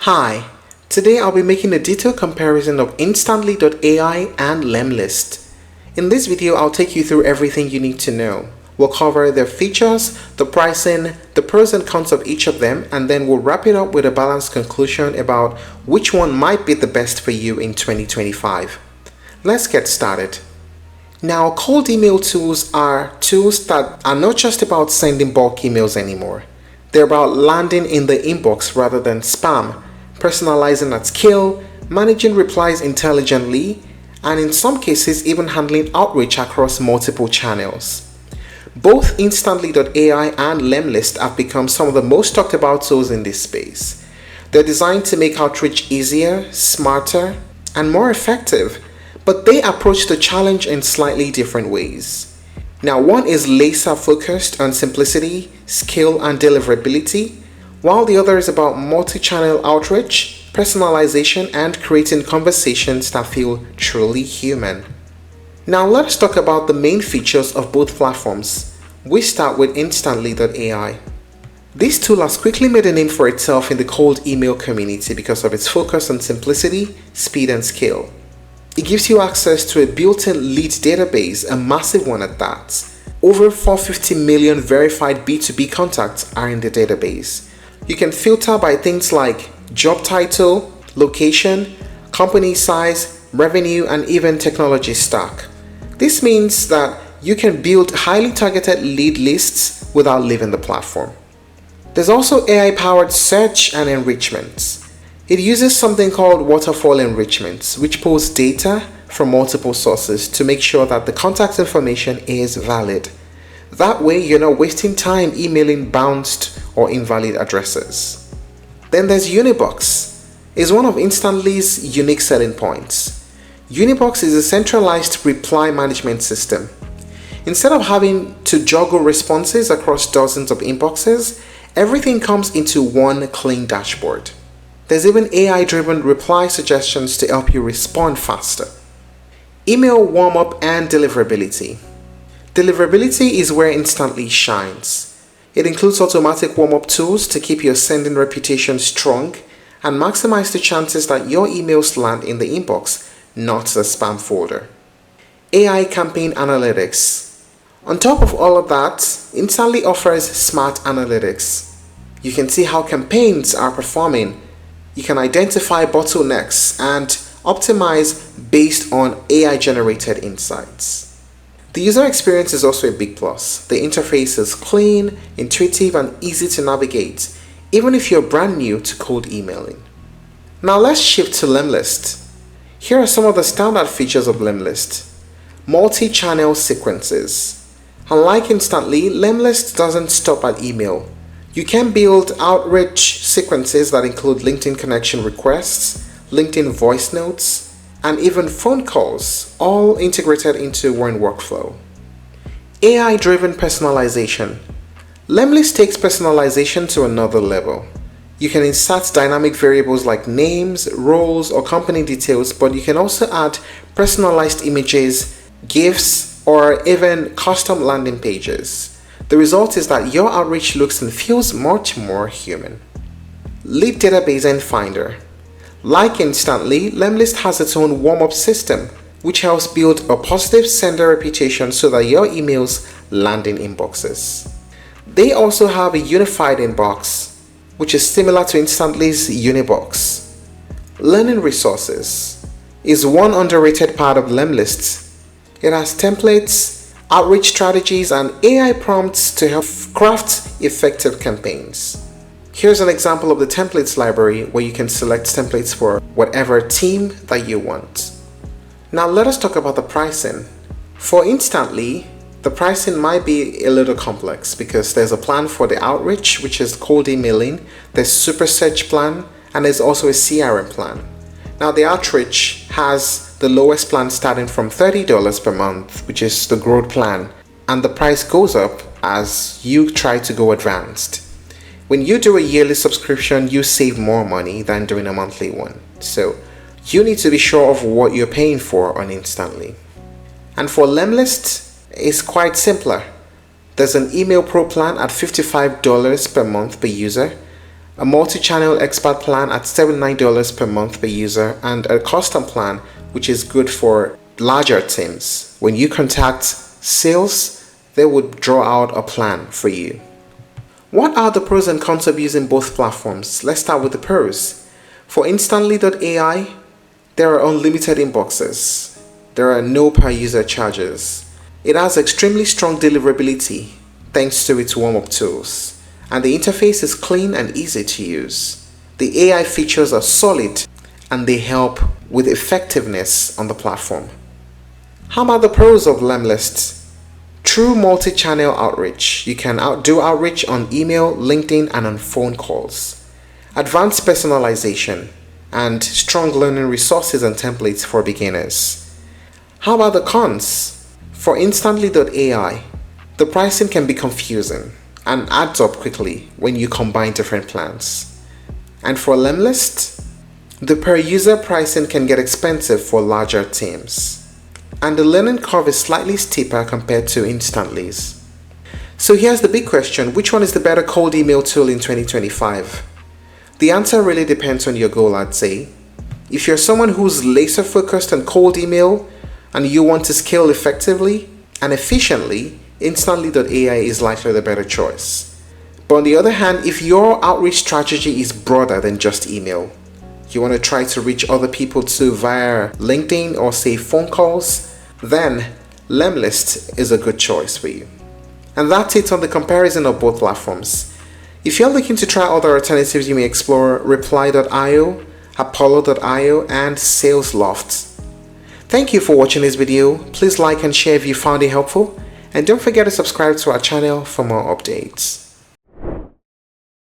Hi, today I'll be making a detailed comparison of Instantly.ai and Lemlist. In this video, I'll take you through everything you need to know. We'll cover their features, the pricing, the pros and cons of each of them, and then we'll wrap it up with a balanced conclusion about which one might be the best for you in 2025. Let's get started. Now, cold email tools are tools that are not just about sending bulk emails anymore. They're about landing in the inbox rather than spam, personalizing at scale, managing replies intelligently, and in some cases even handling outreach across multiple channels. Both Instantly.ai and Lemlist have become some of the most talked about tools in this space. They're designed to make outreach easier, smarter, and more effective, but they approach the challenge in slightly different ways. Now, one is laser focused on simplicity, scale, and deliverability, while the other is about multi-channel outreach, personalization, and creating conversations that feel truly human. Now let's talk about the main features of both platforms. We start with Instantly.ai. This tool has quickly made a name for itself in the cold email community because of its focus on simplicity, speed, and scale. It gives you access to a built-in lead database, a massive one at that. Over 450 million verified B2B contacts are in the database. You can filter by things like job title, location, company size, revenue, and even technology stack. This means that you can build highly targeted lead lists without leaving the platform. There's also AI-powered search and enrichment. It uses something called waterfall enrichment, which pulls data from multiple sources to make sure that the contact information is valid. That way, you're not wasting time emailing bounced or invalid addresses. Then there's Unibox. It's one of Instantly's unique selling points. Unibox is a centralized reply management system. Instead of having to juggle responses across dozens of inboxes, everything comes into one clean dashboard. There's even AI-driven reply suggestions to help you respond faster. Email warm-up and deliverability. Deliverability is where Instantly shines. It includes automatic warm-up tools to keep your sending reputation strong and maximize the chances that your emails land in the inbox, not the spam folder. AI campaign analytics. On top of all of that, Instantly offers smart analytics. You can see how campaigns are performing. You can identify bottlenecks and optimize based on AI-generated insights. The user experience is also a big plus. The interface is clean, intuitive, and easy to navigate, even if you're brand new to cold emailing. Now let's shift to Lemlist. Here are some of the standard features of Lemlist. Multi-channel sequences. Unlike Instantly, Lemlist doesn't stop at email. You can build outreach sequences that include LinkedIn connection requests, LinkedIn voice notes, and even phone calls, all integrated into one workflow. AI-driven personalization. Lemlist takes personalization to another level. You can insert dynamic variables like names, roles, or company details, but you can also add personalized images, GIFs, or even custom landing pages. The result is that your outreach looks and feels much more human. Lead database and finder. Like Instantly, Lemlist has its own warm-up system, which helps build a positive sender reputation so that your emails land in inboxes. They also have a unified inbox, which is similar to Instantly's Unibox. Learning resources is one underrated part of Lemlist. It has templates, outreach strategies, and AI prompts to help craft effective campaigns. Here's an example of the templates library where you can select templates for whatever theme that you want. Now let us talk about the pricing. For Instantly, the pricing might be a little complex because there's a plan for the outreach, which is cold emailing, there's super search plan, and there's also a CRM plan. Now the outreach has the lowest plan starting from $30 per month, which is the growth plan, and the price goes up as you try to go advanced. When you do a yearly subscription, you save more money than doing a monthly one. So you need to be sure of what you're paying for on Instantly. And for Lemlist, it's quite simpler. There's an email pro plan at $55 per month per user, a multi-channel expert plan at $79 per month per user, and a custom plan which is good for larger teams. When you contact sales, they would draw out a plan for you. What are the pros and cons of using both platforms? Let's start with the pros. For Instantly.ai, there are unlimited inboxes. There are no per user charges. It has extremely strong deliverability thanks to its warm-up tools, and the interface is clean and easy to use. The AI features are solid and they help with effectiveness on the platform. How about the pros of Lemlist? True multi-channel outreach. You can do outreach on email, LinkedIn, and on phone calls. Advanced personalization and strong learning resources and templates for beginners. How about the cons? For Instantly.ai, the pricing can be confusing and adds up quickly when you combine different plans. And for Lemlist, the per user pricing can get expensive for larger teams. And the learning curve is slightly steeper compared to Instantly's. So here's the big question: which one is the better cold email tool in 2025? The answer really depends on your goal, I'd say. If you're someone who's laser focused on cold email and you want to scale effectively and efficiently, Instantly.ai is likely the better choice. But on the other hand, if your outreach strategy is broader than just email, you want to try to reach other people too via LinkedIn or say phone calls, then Lemlist is a good choice for you. And that's it on the comparison of both platforms. If you're looking to try other alternatives, you may explore Reply.io, Apollo.io, and SalesLoft. Thank you for watching this video. Please like and share if you found it helpful, and don't forget to subscribe to our channel for more updates.